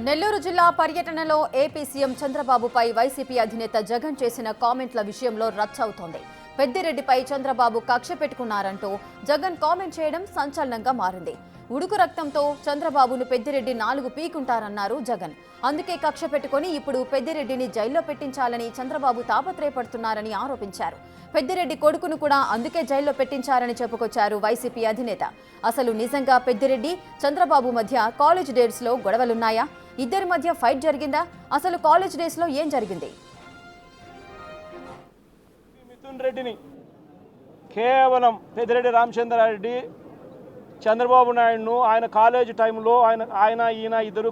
నెల్లూరు జిల్లా పర్యటనలో AP CM చంద్రబాబుపై వైసీపీ అధినేత జగన్ చేసిన కామెంట్ల విషయంలో రచ్చ అవుతోంది. పెద్దిరెడ్డిపై చంద్రబాబు కక్ష పెట్టుకున్నారంటూ జగన్ కామెంట్ చేయడం సంచలనంగా మారింది. ఉడుకు రక్తంతో చంద్రబాబును పెద్దిరెడ్డి 4 పీకుంటారన్నారు జగన్. అందుకే కక్ష పెట్టుకుని ఇప్పుడు పెద్దిరెడ్డిని జైల్లో పెట్టించాలని చంద్రబాబు తాపత్రయపడుతున్నారని ఆరోపించారు. పెద్దిరెడ్డి కొడుకును కూడా అందుకే జైల్లో పెట్టించారని చెప్పుకొచ్చారు వైసీపీ అధినేత. అసలు నిజంగా పెద్దిరెడ్డి చంద్రబాబు మధ్య కాలేజ్ డేస్ లో గొడవలున్నాయా? ఇద్దరి మధ్య ఫైట్ జరిగిందా? అసలు కాలేజ్ డేస్ లో ఏం జరిగింది? మిథున్ రెడ్డిని కేవలం పెద్దిరెడ్డి రామచంద్రారెడ్డి చంద్రబాబు నాయుడును ఆయన కాలేజీ టైంలో ఈయన ఇద్దరు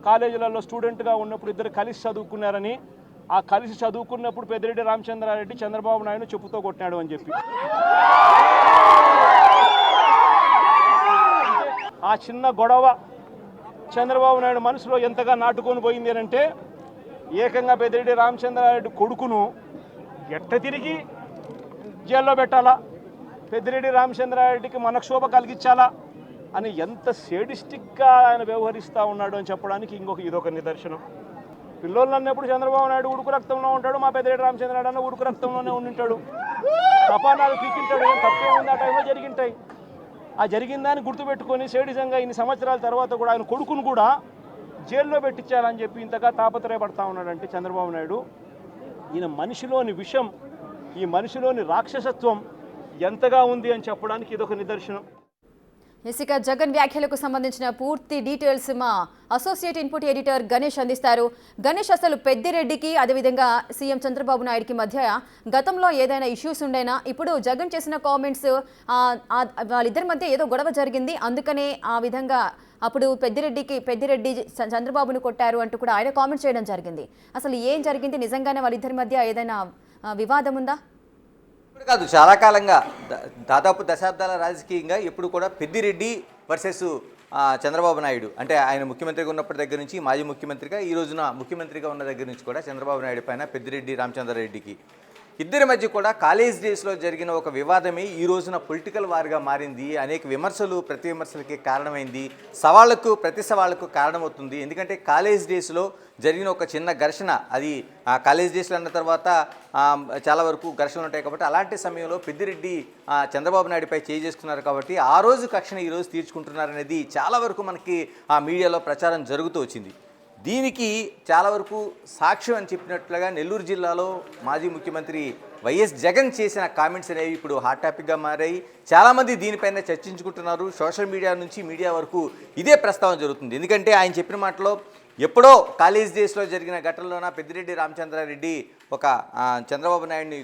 కాలేజీలలో స్టూడెంట్గా ఉన్నప్పుడు ఇద్దరు కలిసి చదువుకున్నారని, ఆ కలిసి చదువుకున్నప్పుడు పెద్దిరెడ్డి రామచంద్రారెడ్డి చంద్రబాబు నాయుడు చెప్పుతో కొట్టాడు అని చెప్పి ఆ చిన్న గొడవ చంద్రబాబు నాయుడు మనసులో ఎంతగా నాటుకొని పోయింది అంటే ఏకంగా పెద్దిరెడ్డి రామచంద్రారెడ్డి కొడుకును ఎట్ట తిరిగి జైల్లో పెట్టాలా, పెద్దిరెడ్డి రామచంద్రారెడ్డికి మనక్షోభ కలిగించాలా అని ఎంత సేడిస్టిక్గా ఆయన వ్యవహరిస్తూ ఉన్నాడు అని చెప్పడానికి ఇదొక నిదర్శనం. పిల్లోళ్ళు అన్నప్పుడు చంద్రబాబు నాయుడు ఉడుకు రక్తంలో ఉంటాడు, మా పెద్దిరెడ్డి రామచంద్రారెడ్డి అన్న ఉడుకు రక్తంలోనే ఉండింటాడు. తపానాలు పీకింటాడు, ఏం తప్పే ఉంది ఆ టైంలో జరిగింటాయి. ఆ జరిగిందని గుర్తుపెట్టుకొని సేడిజంగా ఇన్ని సంవత్సరాల తర్వాత కూడా ఆయన కొడుకును కూడా జైల్లో పెట్టించాలని చెప్పి ఇంతగా తాపత్రయపడతా ఉన్నాడంటే చంద్రబాబు నాయుడు, ఈయన మనిషిలోని విషం, ఈ మనిషిలోని రాక్షసత్వం ఎంతగా ఉంది అని చెప్పడానికి ఇదొక నిదర్శనం. ఇక జగన్ వ్యాఖ్యలకు సంబంధించిన పూర్తి డీటెయిల్స్ మా అసోసియేట్ ఇన్పుట్ ఎడిటర్ గణేష్ అందిస్తారు. గణేష్, అసలు పెద్దిరెడ్డికి అదేవిధంగా సీఎం చంద్రబాబు నాయుడుకి మధ్య గతంలో ఏదైనా ఇష్యూస్ ఉండేనా? ఇప్పుడు జగన్ చేసిన కామెంట్స్ వాళ్ళిద్దరి మధ్య ఏదో గొడవ జరిగింది, అందుకనే ఆ విధంగా అప్పుడు పెద్దిరెడ్డి చంద్రబాబును కొట్టారు అంటూ కూడా ఆయన కామెంట్ చేయడం జరిగింది. అసలు ఏం జరిగింది? నిజంగానే వాళ్ళిద్దరి మధ్య ఏదైనా వివాదం ఉందా? ఇప్పుడు కాదు, చాలా కాలంగా దాదాపు దశాబ్దాల రాజకీయంగా ఎప్పుడు కూడా పెద్దిరెడ్డి వర్సెస్ చంద్రబాబు నాయుడు, అంటే ఆయన ముఖ్యమంత్రిగా ఉన్నప్పటి దగ్గర నుంచి మాజీ ముఖ్యమంత్రిగా, ఈ రోజున ముఖ్యమంత్రిగా ఉన్న దగ్గర నుంచి కూడా చంద్రబాబు నాయుడు పైన పెద్దిరెడ్డి రామచంద్రారెడ్డికి ఇద్దరి మధ్య కూడా కాలేజ్ డేస్లో జరిగిన ఒక వివాదమే ఈ రోజున పొలిటికల్ వార్గా మారింది. అనేక విమర్శలు, ప్రతి విమర్శలకి కారణమైంది, ప్రతి సవాళ్లకు కారణమవుతుంది. ఎందుకంటే కాలేజ్ డేస్లో జరిగిన ఒక చిన్న ఘర్షణ, అది కాలేజ్ డేస్లో అన్న తర్వాత చాలా వరకు ఘర్షణలు ఉంటాయి కాబట్టి అలాంటి సమయంలో పెద్దిరెడ్డి చంద్రబాబు నాయుడుపై చేసుకున్నారు కాబట్టి ఆ రోజు కక్షను ఈరోజు తీర్చుకుంటున్నారనేది చాలా వరకు మనకి మీడియాలో ప్రచారం జరుగుతూ వచ్చింది. దీనికి చాలా వరకు సాక్ష్యం అని చెప్పినట్లుగా నెల్లూరు జిల్లాలో మాజీ ముఖ్యమంత్రి వైఎస్ జగన్ చేసిన కామెంట్స్ అనేవి ఇప్పుడు హాట్ టాపిక్గా మారాయి. చాలామంది దీనిపైన చర్చించుకుంటున్నారు. సోషల్ మీడియా నుంచి మీడియా వరకు ఇదే ప్రస్తావన జరుగుతుంది. ఎందుకంటే ఆయన చెప్పిన మాటలో ఎప్పుడో కాలేజ్ డేస్లో జరిగిన ఘటనలోన పెద్దిరెడ్డి రామచంద్రారెడ్డి ఒక చంద్రబాబు నాయుడిని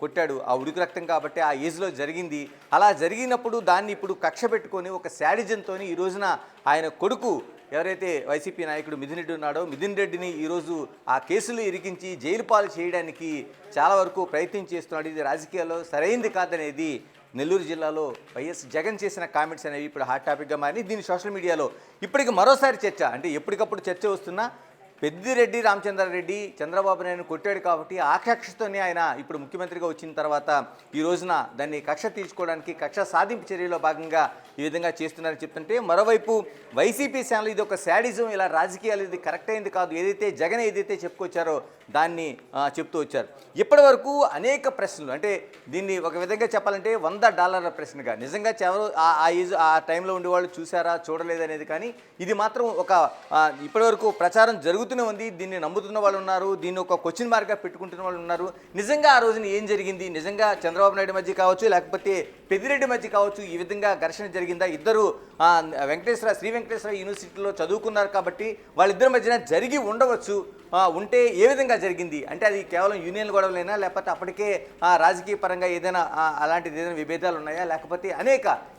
కొట్టాడు, ఆ ఉడుకు రక్తం కాబట్టి ఆ ఏజ్లో జరిగింది. అలా జరిగినప్పుడు దాన్ని ఇప్పుడు కక్ష పెట్టుకొని ఒక శాడిజంతో ఈ రోజున ఆయన కొడుకు ఎవరైతే వైసీపీ నాయకుడు మిథున్ రెడ్డి ఉన్నాడో, మిథున్ రెడ్డిని ఈరోజు ఆ కేసులు ఇరికించి జైలు పాలు చేయడానికి చాలా వరకు ప్రయత్నం చేస్తున్నాడు. ఇది రాజకీయాల్లో సరైంది కాదనేది నెల్లూరు జిల్లాలో వైఎస్ జగన్ చేసిన కామెంట్స్ అనేవి ఇప్పుడు హాట్ టాపిక్గా మారి దీన్ని సోషల్ మీడియాలో ఇప్పటికి మరోసారి చర్చ, అంటే ఎప్పటికప్పుడు చర్చ వస్తున్నా పెద్దిరెడ్డి రామచంద్రారెడ్డి చంద్రబాబు నాయుడు కొట్టాడు కాబట్టి ఆ కక్షతోనే ఆయన ఇప్పుడు ముఖ్యమంత్రిగా వచ్చిన తర్వాత ఈ రోజున దాన్ని కక్ష తీర్చుకోవడానికి కక్ష సాధింపు చర్యలో భాగంగా ఈ విధంగా చేస్తున్నారని చెప్తుంటే, మరోవైపు వైసీపీ శ్రేణులు ఇది ఒక శాడిజం, ఇలా రాజకీయాలు ఇది కరెక్ట్ అయింది కాదు, జగన్ ఏదైతే చెప్పుకొచ్చారో దాన్ని చెప్తూ వచ్చారు. ఇప్పటి వరకు అనేక ప్రశ్నలు, అంటే దీన్ని ఒక విధంగా చెప్పాలంటే $100 ప్రశ్నగా, నిజంగా ఆ టైంలో ఉండేవాళ్ళు చూసారా చూడలేదనేది, కానీ ఇది మాత్రం ఒక ఇప్పటివరకు ప్రచారం జరుగుతూనే ఉంది. దీన్ని నమ్ముతున్న వాళ్ళు ఉన్నారు, దీన్ని ఒక క్వశ్చన్ మార్క్గా పెట్టుకుంటున్న వాళ్ళు ఉన్నారు. నిజంగా ఆ రోజున ఏం జరిగింది? నిజంగా చంద్రబాబు నాయుడు మధ్య కావచ్చు, లేకపోతే పెద్దిరెడ్డి మధ్య కావచ్చు, ఈ విధంగా ఘర్షణ జరిగిందా? ఇద్దరు శ్రీ వెంకటేశ్వర యూనివర్సిటీలో చదువుకున్నారు కాబట్టి వాళ్ళిద్దరి మధ్యన జరిగి ఉండవచ్చు. ఉంటే ఏ విధంగా జరిగింది? అంటే అది కేవలం యూనియన్ గొడవలైనా, లేకపోతే అప్పటికే రాజకీయ పరంగా ఏదైనా అలాంటిది ఏదైనా విభేదాలు ఉన్నాయా, లేకపోతే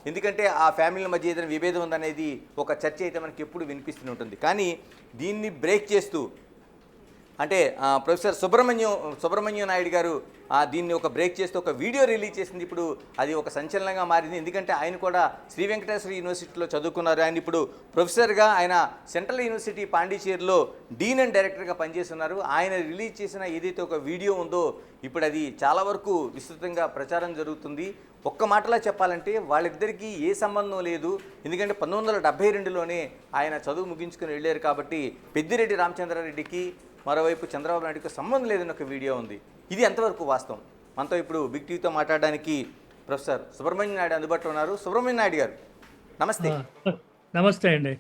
ఎందుకంటే ఆ ఫ్యామిలీల మధ్య ఏదైనా విభేదం ఉందనేది ఒక చర్చ అయితే మనకి ఎప్పుడు వినిపిస్తూనే ఉంటుంది. కానీ దీన్ని బ్రేక్ చేస్తూ, అంటే ప్రొఫెసర్ సుబ్రహ్మణ్యం నాయుడు గారు దీన్ని ఒక బ్రేక్ చేస్తూ ఒక వీడియో రిలీజ్ చేసింది. ఇప్పుడు అది ఒక సంచలనంగా మారింది. ఎందుకంటే ఆయన కూడా శ్రీ వెంకటేశ్వర యూనివర్సిటీలో చదువుకున్నారు. ఆయన ఇప్పుడు ప్రొఫెసర్గా ఆయన సెంట్రల్ యూనివర్సిటీ పాండిచేరిలో డీన్ అండ్ డైరెక్టర్గా పనిచేస్తున్నారు. ఆయన రిలీజ్ చేసిన ఏదైతే ఒక వీడియో ఉందో ఇప్పుడు అది చాలా వరకు విస్తృతంగా ప్రచారం జరుగుతుంది. ఒక్క మాటలో చెప్పాలంటే వాళ్ళిద్దరికీ ఏ సంబంధం లేదు. ఎందుకంటే 1972లోనే ఆయన చదువు ముగించుకుని వెళ్ళారు కాబట్టి పెద్దిరెడ్డి రామచంద్రారెడ్డికి మరోవైపు చంద్రబాబు నాయుడుకి సంబంధం లేదని ఒక వీడియో ఉంది. ఇది ఎంతవరకు వాస్తవం? మనతో ఇప్పుడు బిగ్ టీవీతో మాట్లాడడానికి ప్రొఫెసర్ సుబ్రహ్మణ్యం నాయుడు అందుబాటులో ఉన్నారు. సుబ్రహ్మణ్యం నాయుడు గారు నమస్తే. నమస్తే అండి.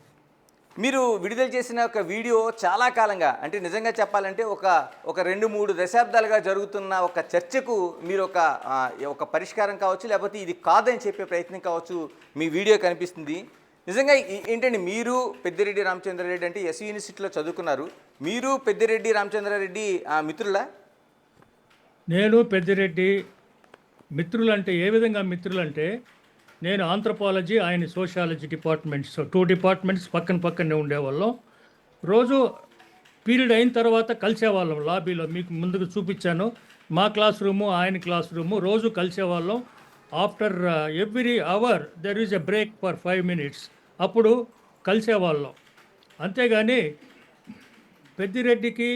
మీరు విడుదల చేసిన ఒక వీడియో చాలా కాలంగా, అంటే నిజంగా చెప్పాలంటే ఒక 2-3 దశాబ్దాలుగా జరుగుతున్న ఒక చర్చకు మీరు ఒక పరిష్కారం కావచ్చు, లేకపోతే ఇది కాదని చెప్పే ప్రయత్నం కావచ్చు, మీ వీడియో కనిపిస్తుంది. నిజంగా ఏంటండి, మీరు పెద్దిరెడ్డి రామచంద్రారెడ్డి అంటే ఎస్ యూనివర్సిటీలో చదువుకున్నారు. మీరు పెద్దిరెడ్డి రామచంద్రారెడ్డి మిత్రులా? నేను పెద్దిరెడ్డి మిత్రులంటే ఏ విధంగా మిత్రులంటే, నేను ఆంథ్రోపాలజీ, ఆయన సోషాలజీ డిపార్ట్మెంట్స్, 2 డిపార్ట్మెంట్స్ పక్కనే ఉండేవాళ్ళం. రోజు పీరియడ్ అయిన తర్వాత కలిసేవాళ్ళం లాబీలో. మీకు ముందుకు చూపించాను మా క్లాస్ రూము, ఆయన క్లాస్ రూము. రోజు కలిసేవాళ్ళం. After every hour there is a break for 5 minutes. అప్పుడు కలిసేవాళ్ళం. అంతేగాని పెద్దిరెడ్డికి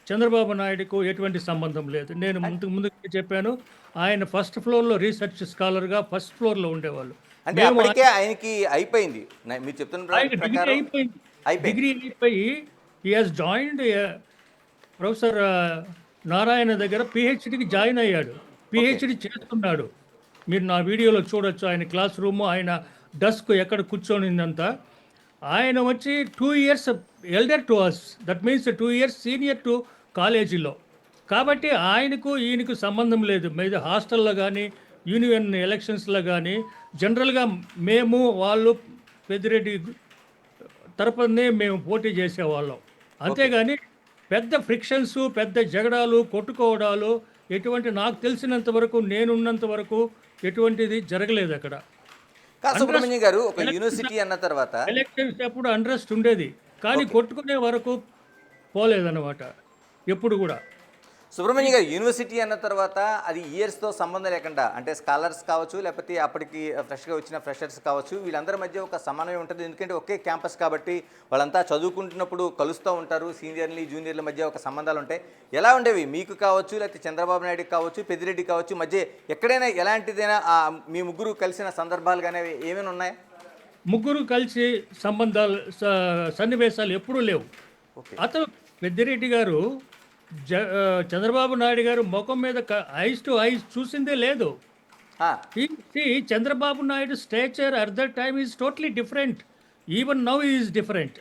చంద్రబాబు నాయుడుకు ఎటువంటి సంబంధం లేదు. నేను ముందుకు చెప్పాను, ఆయన ఫస్ట్ ఫ్లోర్లో రీసెర్చ్ స్కాలర్గా ఫస్ట్ ఫ్లోర్లో ఉండేవాళ్ళు. అంటే అప్పటికే ఆయనకి అయిపోయింది, మీరు చెప్తున్న డిగ్రీ అయిపోయి he has joined professor Narayana దగ్గర పిహెచ్డికి జాయిన్ అయ్యాడు. పిహెచ్డి చేస్తున్నాడు. మీరు నా వీడియోలో చూడొచ్చు ఆయన క్లాస్ రూము, ఆయన డస్క్ ఎక్కడ కూర్చొనిందంతా. ఆయన వచ్చి 2 years elder to us, that means 2 years senior to కాలేజీలో. కాబట్టి ఆయనకు ఈయనకు సంబంధం లేదు. మీద హాస్టల్లో కానీ యూనియన్ ఎలక్షన్స్లో కానీ జనరల్గా మేము వాళ్ళు పెద్దిరెడ్డి తరపునే మేము పోటీ చేసేవాళ్ళం. అంతేగాని పెద్ద ఫ్రిక్షన్స్, పెద్ద జగడాలు, కొట్టుకోవడాలు ఎటువంటి, నాకు తెలిసినంత వరకు, నేనున్నంత వరకు ఎటువంటిది జరగలేదు అక్కడ. సుబ్రహ్మణ్యం గారు, ఒక యూనివర్సిటీ అన్న తర్వాత ఎలక్షన్స్ అప్పుడు అండ్రెస్ట్ ఉండేది, కానీ కొట్టుకునే వరకు పోలేదన్నమాట ఎప్పుడు కూడా. సుబ్రహ్మణ్యం గారు, యూనివర్సిటీ అన్న తర్వాత అది ఇయర్స్తో సంబంధం లేకుండా, అంటే స్కాలర్స్ కావచ్చు, లేకపోతే అప్పటికి ఫ్రెష్గా వచ్చిన ఫ్రెషర్స్ కావచ్చు, వీళ్ళందరి మధ్య ఒక సమన్వయం ఉంటుంది. ఎందుకంటే ఒకే క్యాంపస్ కాబట్టి వాళ్ళంతా చదువుకుంటున్నప్పుడు కలుస్తూ ఉంటారు. సీనియర్లు జూనియర్ల మధ్య ఒక సంబంధాలు ఉంటాయి. ఎలా ఉండేవి మీకు కావచ్చు, లేకపోతే చంద్రబాబు నాయుడుకి కావచ్చు, పెద్దిరెడ్డి కావచ్చు, మధ్య ఎక్కడైనా ఎలాంటిదైనా మీ ముగ్గురు కలిసిన సందర్భాలు కానీ ఏమైనా ఉన్నాయా? ముగ్గురు కలిసి సంబంధాలు, సన్నివేశాలు ఎప్పుడూ లేవు. అతను పెద్దిరెడ్డి గారు చంద్రబాబు నాయుడు గారు ముఖం మీద ఐస్ టు ఐస్ చూసిందే లేదు. Chandrababu Naidu stature at that time is totally different. Even now is different.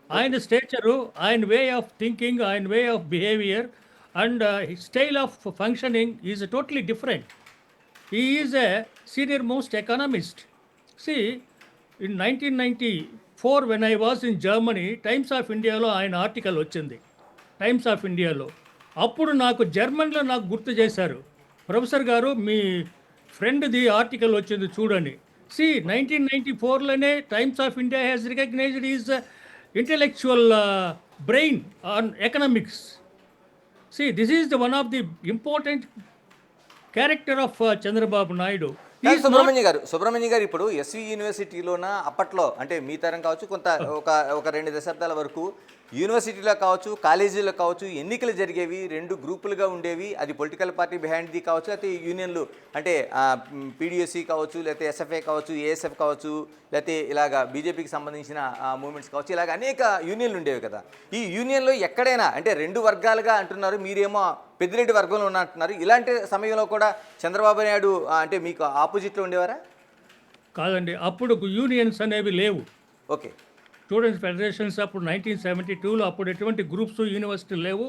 ఆయన స్టేచరు, ఆయన వే ఆఫ్ థింకింగ్, ఆయన way of behaviour and style of functioning is totally different. He is a senior most economist. See in 1994 when I was in Germany, Times of ఇండియాలో ఆయన article వచ్చింది, times of ఇండియాలో. అప్పుడు నాకు జర్మన్లో నాకు గుర్తు చేశారు, ప్రొఫెసర్ గారు మీ ఫ్రెండ్ది ఆర్టికల్ వచ్చింది చూడండి. 1994లోనే Times of India has recognised is intellectual brain on economics. This is the one of the important character of Chandrababu Naidu. Subrahmanyam గారు ఇప్పుడు ఎస్వి యూనివర్సిటీలోన అప్పట్లో, అంటే మీ తరం కావచ్చు, ఒక 2 దశాబ్దాల వరకు యూనివర్సిటీలో కావచ్చు, కాలేజీలో కావచ్చు, ఎన్నికలు జరిగేవి, 2 గ్రూపులుగా ఉండేవి. అది పొలిటికల్ పార్టీ బిహైండ్ది కావచ్చు, లేకపోతే యూనియన్లు, అంటే పీడిఎస్సి కావచ్చు, లేకపోతే ఎస్ఎఫ్ఐ కావచ్చు, ఏఎస్ఎఫ్ కావచ్చు, లేకపోతే ఇలాగ బీజేపీకి సంబంధించిన మూవ్మెంట్స్ కావచ్చు, ఇలాగ అనేక యూనియన్లు ఉండేవి కదా. ఈ యూనియన్లో ఎక్కడైనా, అంటే 2 వర్గాలుగా అంటున్నారు, మీరేమో పెద్దిరెడ్డి వర్గంలో ఉన్నట్టున్నారు. ఇలాంటి సమయంలో కూడా చంద్రబాబు నాయుడు అంటే మీకు ఆపోజిట్లో ఉండేవారా? కాదండి, అప్పుడు యూనియన్స్ అనేవి లేవు. ఓకే. స్టూడెంట్స్ ఫెడరేషన్స్ అప్పుడు 1972లో అప్పుడు ఎటువంటి గ్రూప్స్ యూనివర్సిటీ లేవు.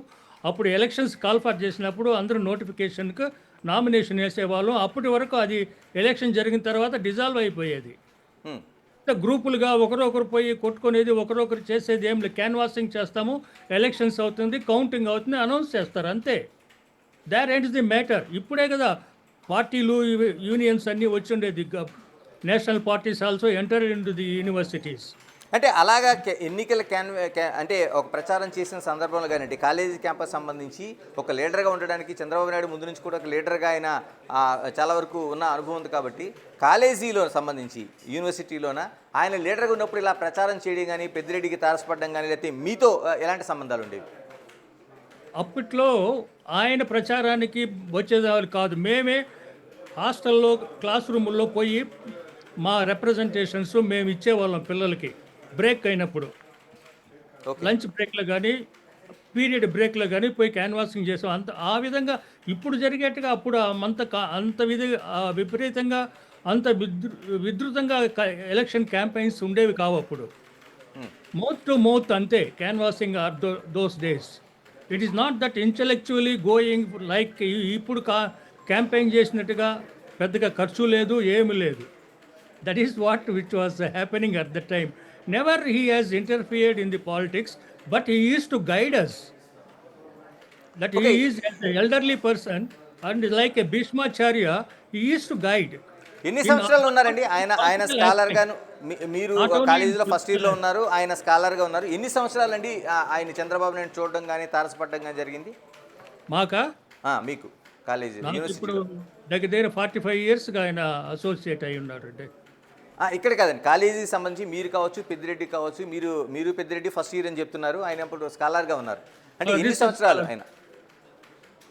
అప్పుడు ఎలక్షన్స్ కాల్ఫర్ చేసినప్పుడు అందరూ నోటిఫికేషన్కి నామినేషన్ వేసేవాళ్ళం. అప్పటి వరకు అది ఎలక్షన్ జరిగిన తర్వాత డిజాల్వ్ అయిపోయేది. గ్రూపులుగా ఒకరొకరు పోయి కొట్టుకునేది, ఒకరొకరు చేసేది ఏం లేదు. క్యాన్వాసింగ్ చేస్తాము, ఎలక్షన్స్ అవుతుంది, కౌంటింగ్ అవుతుంది, అనౌన్స్ చేస్తారు, అంతే. That ends the matter. ఇప్పుడే కదా పార్టీలు, యూనియన్స్ అన్నీ వచ్చి ఉండేది. National parties also enter in to the universities. అంటే అలాగా ఎన్నికల అంటే ఒక ప్రచారం చేసిన సందర్భంలో కానీ కాలేజీ క్యాంపస్ సంబంధించి ఒక లీడర్గా ఉండడానికి చంద్రబాబు నాయుడు ముందు నుంచి కూడా ఒక లీడర్గా ఆయన చాలా వరకు ఉన్న అనుభవం ఉంది. కాబట్టి కాలేజీలో సంబంధించి యూనివర్సిటీలోన ఆయన లీడర్గా ఉన్నప్పుడు ఇలా ప్రచారం చేయడం కానీ, పెద్దిరెడ్డికి తారసపడడం కానీ, లేకపోతే మీతో ఎలాంటి సంబంధాలు ఉండేవి? అప్పట్లో ఆయన ప్రచారానికి వచ్చేవాళ్ళు కాదు. మేమే హాస్టల్లో క్లాస్ రూముల్లో పోయి మా రిప్రజెంటేషన్స్ మేము ఇచ్చేవాళ్ళం పిల్లలకి బ్రేక్ అయినప్పుడు, ఓకే. లంచ్ బ్రేక్లో కానీ పీరియడ్ బ్రేక్లో కానీ పోయి క్యాన్వాసింగ్ చేసాం. అంత ఆ విధంగా ఇప్పుడు జరిగేట్టుగా అప్పుడు అంత విపరీతంగా అంత విస్తృతంగా ఎలక్షన్ క్యాంపెయిన్స్ ఉండేవి కావు అప్పుడు. మౌత్ టు మౌత్ అంతే canvassing or those days. It is not that intellectually going like ఇప్పుడు క్యాంపెయిన్ చేసినట్టుగా పెద్దగా ఖర్చు లేదు, ఏమి లేదు. That is what which was happening at the time. Never he has interfered in the politics, but he used to guide us. That Okay. he is an elderly person and like a Bhishmacharya, he used to guide. ఎన్ని In సంవత్సరాలు all ఉన్నారండి ఆయన political scholar aspects. గాను? మీరు Not only కాలేజీలో in first ఇయర్లో ఉన్నారు, ఆయన స్కాలర్గా ఉన్నారు. ఎన్ని సంవత్సరాలు అండి ఆయన చంద్రబాబు నాయుడు చూడడం కానీ తారసపడడం కానీ జరిగింది మాకా మీకు కాలేజీ నాకు ఇప్పుడు యూనివర్సిటీ? దగ్గర 45 ఇయర్స్గా ఆయన అసోసియేట్ అయి ఉన్నారు అంటే. ఇక్కడ కాదండి, కాలేజీకి సంబంధించి మీరు కావచ్చు, పెద్దిరెడ్డి కావచ్చు, మీరు పెద్దిరెడ్డి ఫస్ట్ ఇయర్ అని చెప్తున్నారు, ఆయన ఇప్పుడు స్కాలర్గా ఉన్నారు. అంటే ఎన్ని సంవత్సరాలు ఆయన?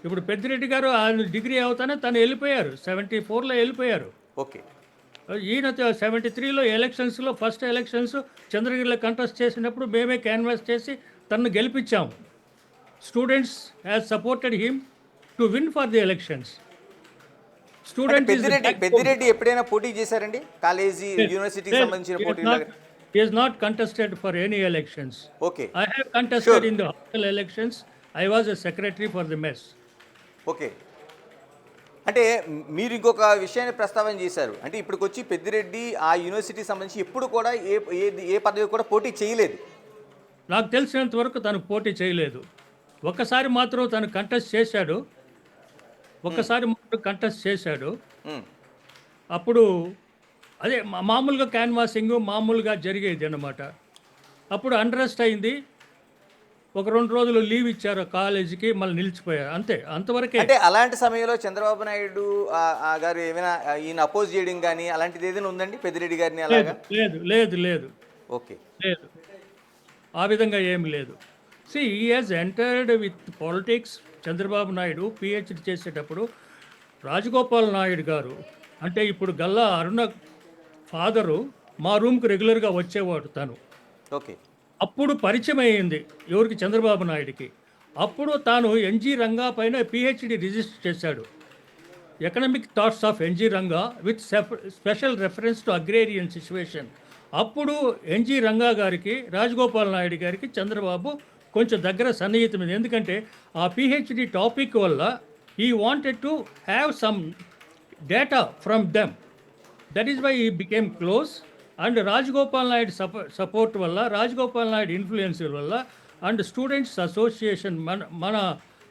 ఇప్పుడు పెద్దిరెడ్డి గారు ఆయన డిగ్రీ అవుతానే తను వెళ్ళిపోయారు, 74లో వెళ్ళిపోయారు. ఓకే. ఈయన 73లో ఎలక్షన్స్లో ఫస్ట్ ఎలక్షన్స్ చంద్రగిరిలో కంటెస్ట్ చేసినప్పుడు మేమే క్యాన్వాస్ చేసి తనను గెలిపించాము. Students has supported him to win for the elections. Peddireddy ఎప్పుడైనా పోటీ చేశారండి కాలేజీ యూనివర్సిటీకి సంబంధించిన పోటీలో? He has not contested for any elections. Okay. I have contested Sure. in the hostel elections. I was a secretary for the mess. Okay. అంటే మీరు ఇంకొక విషయాన్ని ప్రస్తావన చేశారు. అంటే ఇప్పటికొచ్చి పెద్దిరెడ్డి ఆ యూనివర్సిటీకి సంబంధించి ఎప్పుడు కూడా ఏ పదవి కూడా పోటీ చేయలేదు. నాకు తెలిసినంత వరకు తను పోటీ చేయలేదు. ఒక్కసారి మాత్రం తను కంటెస్ట్ చేశాడు. మ్. అప్పుడు అదే మామూలుగా క్యాన్వాసింగ్ మామూలుగా జరిగేది అన్నమాట. అప్పుడు అండరెస్ట్ అయింది. ఒక 2 రోజులు లీవ్ ఇచ్చారు కాలేజీకి, మళ్ళీ నిలిచిపోయారు, అంతే, అంతవరకే. అంటే అలాంటి సమయంలో చంద్రబాబు నాయుడు గారు ఏమైనా ఈయన అపోజ్ చేయడం కానీ అలాంటిది ఏదైనా ఉందండి పెద్దిరెడ్డి గారిని అలాగా? లేదు. ఓకే. లేదు, ఆ విధంగా ఏమి లేదు. He has entered with politics. Chandrababu Naidu PhD చేసేటప్పుడు రాజగోపాల్ నాయుడు గారు, అంటే ఇప్పుడు గల్లా అరుణ ఫాదరు, మా రూమ్కి రెగ్యులర్గా వచ్చేవాడు తను. ఓకే. అప్పుడు పరిచయం అయ్యింది ఎవరికి? చంద్రబాబు నాయుడికి. అప్పుడు తాను ఎన్జి రంగా పైన పిహెచ్డి రిజిస్టర్ చేశాడు. Economic thoughts of NG Ranga with special reference to agrarian situation. అప్పుడు ఎన్జి రంగా గారికి, రాజగోపాల్ నాయుడు గారికి చంద్రబాబు కొంచెం దగ్గర సన్నిహితమైంది. ఎందుకంటే ఆ పిహెచ్డి టాపిక్ వల్ల he wanted to have some data from them. That is why he became close. And Rajagopal Naidu support వల్ల, రాజగోపాల్ నాయుడు ఇన్ఫ్లుయెన్స్ వల్ల, అండ్ స్టూడెంట్స్ అసోసియేషన్ మన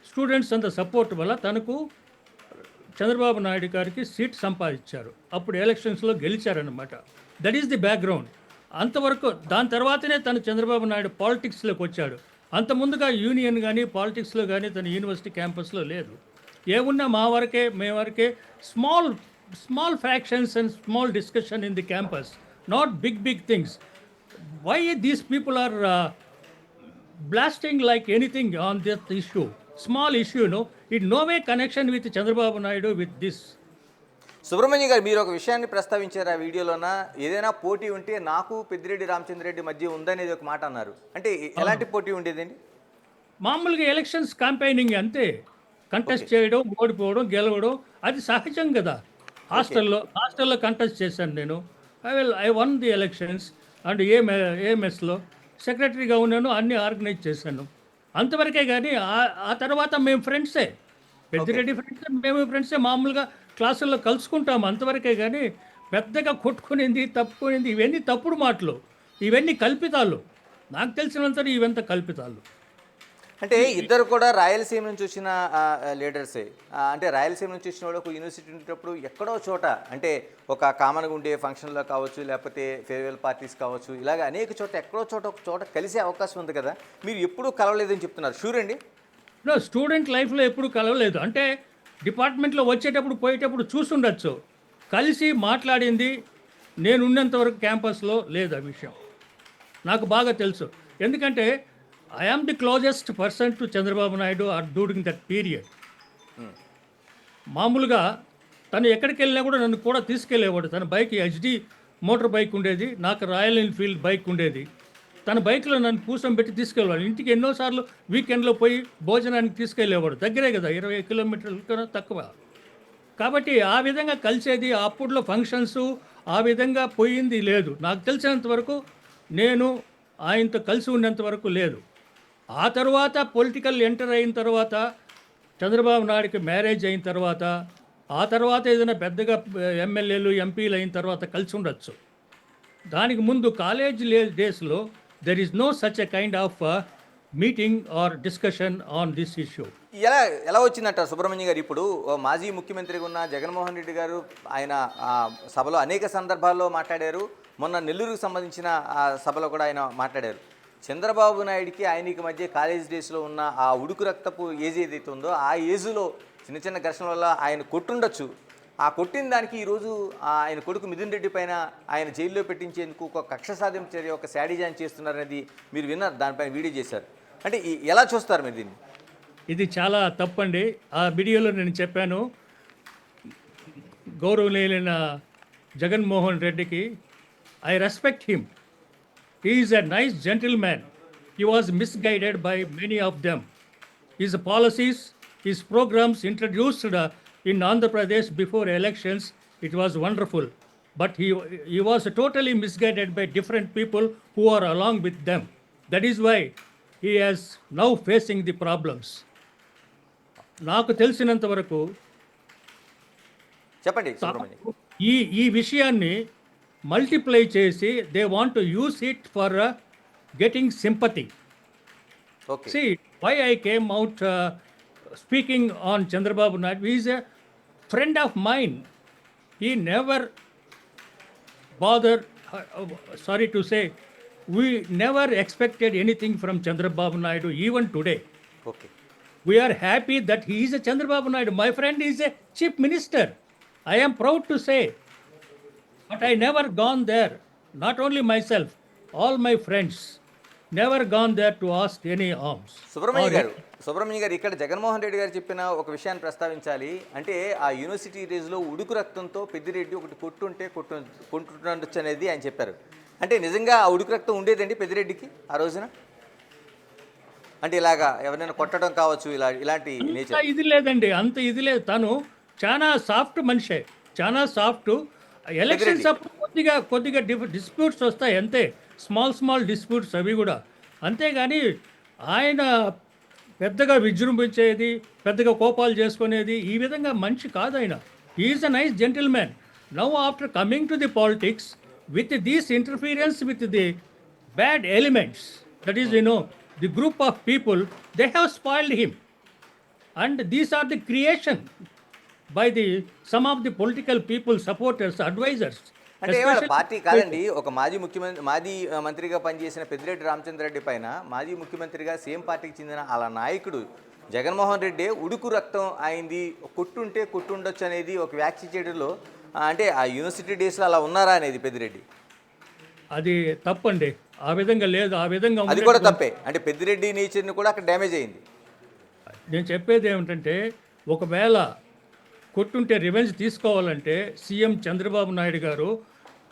స్టూడెంట్స్ అంత సపోర్ట్ వల్ల తనకు చంద్రబాబు నాయుడు గారికి సీట్ సంపాదించారు. అప్పుడు ఎలక్షన్స్లో గెలిచారనమాట. That is the background. అంతవరకు దాని తర్వాతనే తను చంద్రబాబు నాయుడు పాలిటిక్స్లోకి వచ్చాడు. అంత ముందుగా యూనియన్ కానీ పాలిటిక్స్లో కానీ తన యూనివర్సిటీ క్యాంపస్లో లేదు. ఏమున్నా మేము వరకే small fractions and small discussion in the campus, not big things. Why these people are blasting like anything on this issue, small issue, no, it no way connection with Chandrababu Naidu with this. Subrahmanyam గారు, మీరు ఒక విషయాన్ని ప్రస్తావించారు ఆ వీడియోలోన, ఏదైనా పోటీ ఉంటే నాకు పెద్దిరెడ్డి రామచంద్రరెడ్డి మధ్య ఉందనేది ఒక మాట అన్నారు. అంటే ఎలాంటి పోటీ ఉండేదండి? మామూలుగా ఎలక్షన్స్ క్యాంపెయినింగ్ అంతే. కంటెస్ట్ చేయడం, ఓడిపోవడం, గెలవడం అది సహజం కదా. హాస్టల్లో కంటెస్ట్ చేశాను నేను. I won the elections and ఏఎంఎస్లో సెక్రటరీగా ఉన్నాను, అన్నీ ఆర్గనైజ్ చేశాను. అంతవరకే కానీ ఆ తర్వాత మేము ఫ్రెండ్సే, పెద్దిరెడ్డి ఫ్రెండ్సే, మేము ఫ్రెండ్సే. మామూలుగా క్లాసుల్లో కలుసుకుంటాము, అంతవరకే కానీ పెద్దగా కొట్టుకునింది, తప్పుకునింది, ఇవన్నీ తప్పుడు మాటలు, ఇవన్నీ కల్పితాలు. నాకు తెలిసినంత ఇవంతా కల్పితాలు. అంటే ఇద్దరు కూడా రాయలసీమ నుంచి వచ్చిన లీడర్సే. అంటే రాయలసీమ నుంచి వచ్చిన వాళ్ళు ఒక యూనివర్సిటీ ఉండేటప్పుడు ఎక్కడో చోట, అంటే ఒక కామన్గా ఉండే ఫంక్షన్లో కావచ్చు, లేకపోతే ఫేర్వెల్ పార్టీస్ కావచ్చు, ఇలాగ అనేక చోట ఎక్కడో ఒక చోట కలిసే అవకాశం ఉంది కదా. మీరు ఎప్పుడూ కలవలేదని చెప్తున్నారు, షూర్ అండి? స్టూడెంట్ లైఫ్లో ఎప్పుడు కలవలేదు. అంటే డిపార్ట్మెంట్లో వచ్చేటప్పుడు పోయేటప్పుడు చూసుండొచ్చు, కలిసి మాట్లాడింది నేను ఉన్నంతవరకు క్యాంపస్లో లేదు. ఆ విషయం నాకు బాగా తెలుసు. ఎందుకంటే I am the closest person to Chandrababu Naidu during that period. మామూలుగా తను ఎక్కడికి వెళ్ళినా కూడా నన్ను కూడా తీసుకెళ్ళేవాడు. తన బైక్ హెచ్డి మోటార్ బైక్ ఉండేది, నాకు రాయల్ ఎన్ఫీల్డ్ బైక్ ఉండేది. తన బైక్లో నన్ను కూర్చొని తీసుకెళ్ళేవాడు. ఇంటికి ఎన్నోసార్లు వీకెండ్లో పోయి భోజనానికి తీసుకెళ్ళేవాడు. దగ్గరే కదా, 20 కిలోమీటర్ల కన్నా తక్కువ. కాబట్టి ఆ విధంగా కలిసేది. అప్పుడులో ఫంక్షన్స్ ఆ విధంగా పోయింది లేదు. నాకు తెలిసినంత వరకు నేను ఆయనతో కలిసి ఉన్నంత వరకు లేదు. ఆ తర్వాత పొలిటికల్ ఎంటర్ అయిన తర్వాత, చంద్రబాబు నాయుడుకి మ్యారేజ్ అయిన తర్వాత, ఆ తర్వాత ఏదైనా పెద్దగా ఎమ్మెల్యేలు ఎంపీలు అయిన తర్వాత కలిసి ఉండొచ్చు. దానికి ముందు కాలేజ్ డేస్లో there is no such a kind of meeting or discussion on this issue. ఎలా వచ్చిందంట సుబ్రహ్మణ్యం గారు? ఇప్పుడు మాజీ ముఖ్యమంత్రిగా ఉన్న జగన్మోహన్ రెడ్డి గారు ఆయన సభలో అనేక సందర్భాల్లో మాట్లాడారు. మొన్న నెల్లూరుకు సంబంధించిన సభలో కూడా ఆయన మాట్లాడారు. చంద్రబాబు నాయుడికి ఆయనకి మధ్య కాలేజ్ డేస్లో ఉన్న ఆ ఉడుకు రక్తపు ఏజ్ ఏదైతే ఉందో ఆ ఏజ్లో చిన్న చిన్న ఘర్షణ వల్ల ఆయన కొట్టుండొచ్చు. ఆ కొట్టిన దానికి ఈరోజు ఆయన కొడుకు మిథున్ రెడ్డి పైన ఆయన జైల్లో పెట్టించేందుకు ఒక కక్ష సాధింపు చర్య, ఒక శాడిజాన్ చేస్తున్నారనేది మీరు విన్నారు, దానిపైన వీడియో చేశారు. అంటే ఎలా చూస్తారు మీరు దీన్ని? ఇది చాలా తప్పండి. ఆ వీడియోలో నేను చెప్పాను, గౌరవనీయులైన జగన్మోహన్ రెడ్డికి I respect him. He is a nice gentleman. He was misguided by many of them. His policies, his programmes introduced in Andhra Pradesh before elections, it was wonderful. But he was totally misguided by different people who are along with them. That is why he is now facing the problems. నాకు తెలిసినంత వరకు చెప్పండి సుబ్రహ్మణ్యం. ఈ విషయాన్ని multiply చేసి they want to use it for getting sympathy. Okay. See, why I came out speaking on Chandrababu Naidu, he is a friend of mine. He never bothered, sorry to say, we never expected anything from Chandrababu Naidu, even today. Okay. We are happy that he is a Chandrababu Naidu. My friend is a chief minister. I am proud to say. But I never gone there. Not only myself, all my friends never gone there to ask any alms. Subrahmanyam గారు ఇక్కడ జగన్మోహన్ రెడ్డి గారు చెప్పిన ఒక విషయాన్ని ప్రస్తావించాలి. అంటే ఆ university డేస్లో ఉడుకు రక్తంతో పెద్దిరెడ్డి ఒకటి కొట్టుండొచ్చు అనేది ఆయన చెప్పారు. అంటే నిజంగా ఆ ఉడుకు రక్తం ఉండేదండి పెద్దిరెడ్డికి ఆ రోజున? అంటే ఇలాగా ఎవరైనా కొట్టడం కావచ్చు, ఇలాంటి నేచర్ ఇది లేదండి, అంత ఇది లేదు. తను చాలా సాఫ్ట్ మనిషే, చాలా సాఫ్ట్. ఎలక్షన్స్ అప్పుడు కొద్దిగా డిస్ప్యూట్స్ వస్తాయి అంతే, స్మాల్ డిస్ప్యూట్స్ అవి కూడా. అంతేగాని ఆయన పెద్దగా విజృంభించేది, పెద్దగా కోపాలు చేసుకునేది ఈ విధంగా మనిషి కాదు ఆయన. Is a nice gentleman. Now after coming to the politics with these interference with the bad elements, that is the group of people, they have spoiled him. And these are the creation by some of the political people, supporters, advisors. అంటే party కాదండి, ఒక మాజీ మంత్రిగా పనిచేసిన పెద్దిరెడ్డి రామచంద్రరెడ్డి పైన మాజీ ముఖ్యమంత్రిగా same పార్టీకి చెందిన అలా నాయకుడు జగన్మోహన్ రెడ్డి ఉడుకు రక్తం అయింది, కొట్టుండొచ్చు అనేది ఒక వ్యాఖ్య చేయడంలో, అంటే ఆ యూనివర్సిటీ డేస్లో అలా ఉన్నారా అనేది పెద్దిరెడ్డి? అది తప్పండి, ఆ విధంగా లేదు. ఆ విధంగా అది కూడా తప్పే. అంటే పెద్దిరెడ్డి నేచర్ని కూడా అక్కడ డ్యామేజ్ అయింది. నేను చెప్పేది ఏమిటంటే, ఒకవేళ కొట్టుంటే రివెంజ్ తీసుకోవాలంటే సీఎం చంద్రబాబు నాయుడు గారు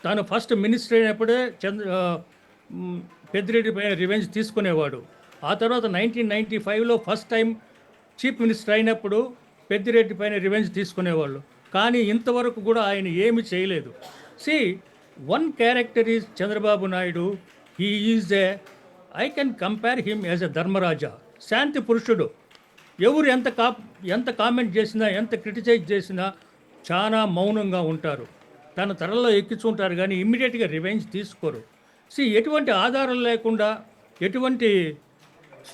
తాను ఫస్ట్ మినిస్టర్ అయినప్పుడే పెద్దిరెడ్డి పైన రివెంజ్ తీసుకునేవాడు. ఆ తర్వాత 1995లో ఫస్ట్ టైం చీఫ్ మినిస్టర్ అయినప్పుడు పెద్దిరెడ్డి పైన రివెంజ్ తీసుకునేవాళ్ళు. కానీ ఇంతవరకు కూడా ఆయన ఏమి చేయలేదు. See, one character is Chandrababu Naidu. He is I can compare him as a Dharmaraja, శాంతి పురుషుడు. ఎవరు ఎంత కామెంట్ చేసినా, ఎంత క్రిటిసైజ్ చేసినా చాలా మౌనంగా ఉంటారు. తన తరలో ఎక్కించుకుంటారు కానీ ఇమ్మీడియట్గా రివెంజ్ తీసుకోరు. ఎటువంటి ఆధారం లేకుండా, ఎటువంటి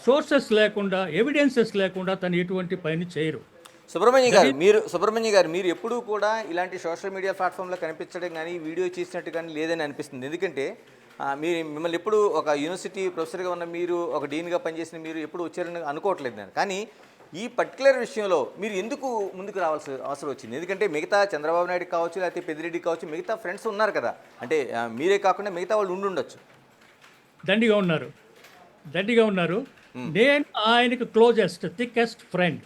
సోర్సెస్ లేకుండా, ఎవిడెన్సెస్ లేకుండా తను ఎటువంటి పని చేయరు. సుబ్రహ్మణ్యం గారు మీరు ఎప్పుడూ కూడా ఇలాంటి సోషల్ మీడియా ప్లాట్ఫామ్లో కనిపించడం కానీ, వీడియో చేసినట్టు కానీ లేదని అనిపిస్తుంది. ఎందుకంటే మిమ్మల్ని ఎప్పుడు ఒక యూనివర్సిటీ ప్రొఫెసర్గా ఉన్న మీరు, ఒక డీన్గా పనిచేసిన మీరు ఎప్పుడు వచ్చారని అనుకోవట్లేదు నేను. కానీ ఈ పర్టికులర్ విషయంలో మీరు ఎందుకు ముందుకు రావాల్సిన అవసరం వచ్చింది? ఎందుకంటే మిగతా చంద్రబాబు నాయుడు కావచ్చు, లేకపోతే పెద్దిరెడ్డి కావచ్చు, మిగతా ఫ్రెండ్స్ ఉన్నారు కదా, అంటే మీరే కాకుండా మిగతా వాళ్ళు ఉండొచ్చు. దండిగా ఉన్నారు. నేను ఆయనకు closest, thickest friend.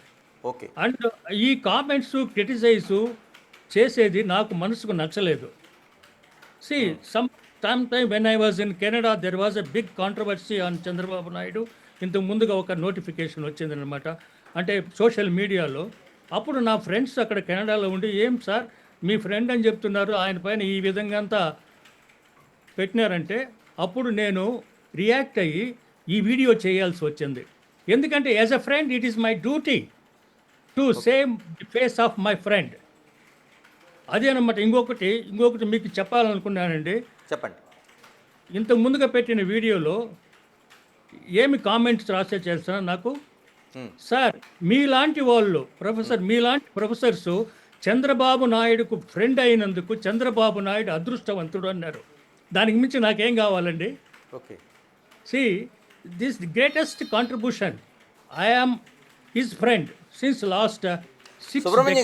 Okay. And ఈ కామెంట్స్, క్రిటిసైజ్ చేసేది నాకు మనసుకు నచ్చలేదు. See, sometime when I was in Canada, there was a big controversy on Chandrababu Naidu. ఇంతకు ముందుగా ఒక నోటిఫికేషన్ వచ్చిందనమాట. అంటే సోషల్ మీడియాలో. అప్పుడు నా ఫ్రెండ్స్ అక్కడ కెనడాలో ఉండి, ఏం సార్ మీ ఫ్రెండ్ అని చెప్తున్నారు, ఆయన పైన ఈ విధంగా అంతా పెట్టినారంటే, అప్పుడు నేను రియాక్ట్ అయ్యి ఈ వీడియో చేయాల్సి వచ్చింది. ఎందుకంటే as a friend it is my duty to save the face of my friend. అదేనమాట. ఇంకొకటి మీకు చెప్పాలనుకున్నానండి. చెప్పండి. ఇంతకు ముందుగా పెట్టిన వీడియోలో ఏమి కామెంట్స్ రాసే చేస్తున్నా నాకు, సార్ మీలాంటి వాళ్ళు మీలాంటి ప్రొఫెసర్స్ చంద్రబాబు నాయుడుకు ఫ్రెండ్ అయినందుకు చంద్రబాబు నాయుడు అదృష్టవంతుడు అన్నారు. దానికి మించి నాకేం కావాలండి? Okay. See this the greatest contribution. I am his friend since last 6 Subrahmanya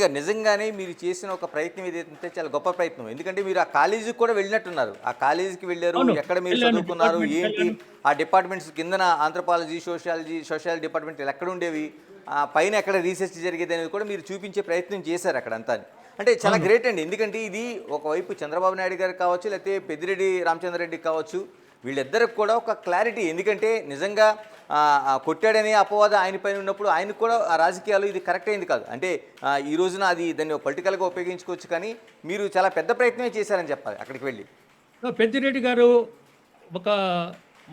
గారు నిజంగానే మీరు చేసిన ఒక ప్రయత్నం ఏదైతే చాలా గొప్ప ప్రయత్నం. ఎందుకంటే మీరు ఆ కాలేజీకి కూడా వెళ్ళినట్టున్నారు. ఆ కాలేజీకి వెళ్ళారు, ఎక్కడ మీరు చదువుకున్నారు, ఏంటి ఆ డిపార్ట్మెంట్స్ కిందన ఆంథ్రోపాలజీ, సోషియాలజీ డిపార్ట్మెంట్ ఎక్కడ ఉండేవి, పైన ఎక్కడ రీసెర్చ్ జరిగేది అనేది కూడా మీరు చూపించే ప్రయత్నం చేశారు అక్కడ అంతా. అంటే చాలా గ్రేట్ అండి. ఎందుకంటే ఇది ఒకవైపు చంద్రబాబు నాయుడు గారికి కావచ్చు, లేకపోతే పెద్దిరెడ్డి రామచంద్రారెడ్డికి కావచ్చు, వీళ్ళిద్దరికి కూడా ఒక క్లారిటీ. ఎందుకంటే నిజంగా కొట్టాడనే అపవాదం ఆయన పైన ఉన్నప్పుడు ఆయనకు కూడా ఆ రాజకీయాలు ఇది కరెక్ట్ అయింది కాదు. అంటే ఈ రోజున అది దాన్ని పొలిటికల్గా ఉపయోగించుకోవచ్చు, కానీ మీరు చాలా పెద్ద ప్రయత్నమే చేశారని చెప్పాలి అక్కడికి వెళ్ళి. పెద్దిరెడ్డి గారు ఒక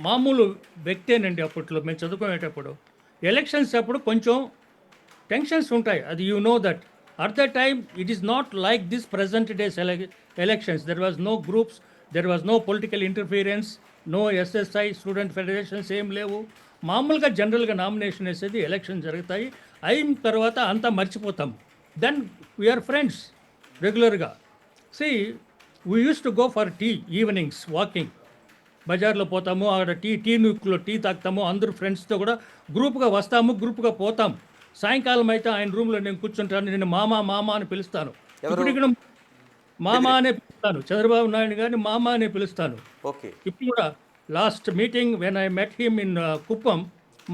మామూలు వ్యక్తేనండి. అప్పట్లో మేము చదువుకునేటప్పుడు ఎలక్షన్స్ అప్పుడు కొంచెం టెన్షన్స్ ఉంటాయి, అది you know that. At the time it is not like this present days elections. There was no groups, there was no political interference, no SSI student federations ఏం లేవు. మామూలుగా జనరల్గా నామినేషన్ వేసేది, ఎలక్షన్ జరుగుతాయి, అయిన తర్వాత అంతా మర్చిపోతాం. దెన్ వీఆర్ ఫ్రెండ్స్ రెగ్యులర్గా. See we use to go for tea evenings, walking. బజార్లో పోతాము, అక్కడ టీ నూక్లో టీ తాగుతాము, అందరూ ఫ్రెండ్స్తో కూడా గ్రూప్గా వస్తాము, గ్రూప్గా పోతాం. సాయంకాలం అయితే ఆయన రూమ్లో నేను కూర్చుంటాను, నేను మామ అని పిలుస్తాను. ఇప్పుడు ఇక్కడ మామ అనే పిలుస్తాను, చంద్రబాబు నాయుడు గారిని మామ అనే పిలుస్తాను. ఓకే. ఇప్పుడు కూడా last meeting when I met him in Kuppam,